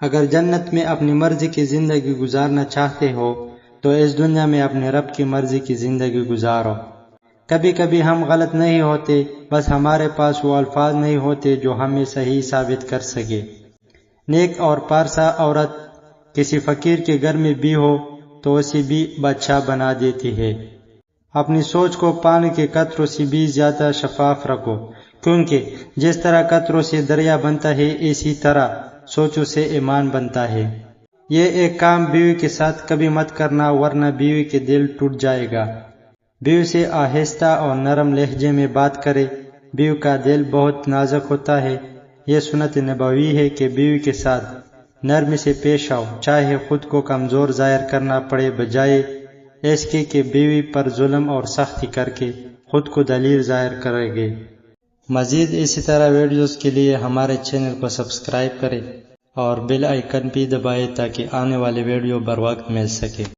اگر جنت میں اپنی مرضی کی زندگی گزارنا چاہتے ہو تو اس دنیا میں اپنے رب کی مرضی کی زندگی گزارو۔ کبھی کبھی ہم غلط نہیں ہوتے، بس ہمارے پاس وہ الفاظ نہیں ہوتے جو ہمیں صحیح ثابت کر سکے۔ نیک اور پارسا عورت کسی فقیر کے گھر میں بھی ہو تو اسے بھی بادشاہ بنا دیتی ہے۔ اپنی سوچ کو پانی کے قطروں سے بھی زیادہ شفاف رکھو، کیونکہ جس طرح قطروں سے دریا بنتا ہے اسی طرح سوچوں سے ایمان بنتا ہے۔ یہ ایک کام بیوی کے ساتھ کبھی مت کرنا ورنہ بیوی کے دل ٹوٹ جائے گا۔ بیوی سے آہستہ اور نرم لہجے میں بات کرے، بیوی کا دل بہت نازک ہوتا ہے۔ یہ سنت نبوی ہے کہ بیوی کے ساتھ نرمی سے پیش آؤ، چاہے خود کو کمزور ظاہر کرنا پڑے، بجائے اس کے کہ بیوی پر ظلم اور سختی کر کے خود کو ذلیل ظاہر کرے گے۔ مزید اسی طرح ویڈیوز کے لیے ہمارے چینل کو سبسکرائب کریں اور بیل آئیکن بھی دبائیں تاکہ آنے والے ویڈیو بر وقت مل سکے۔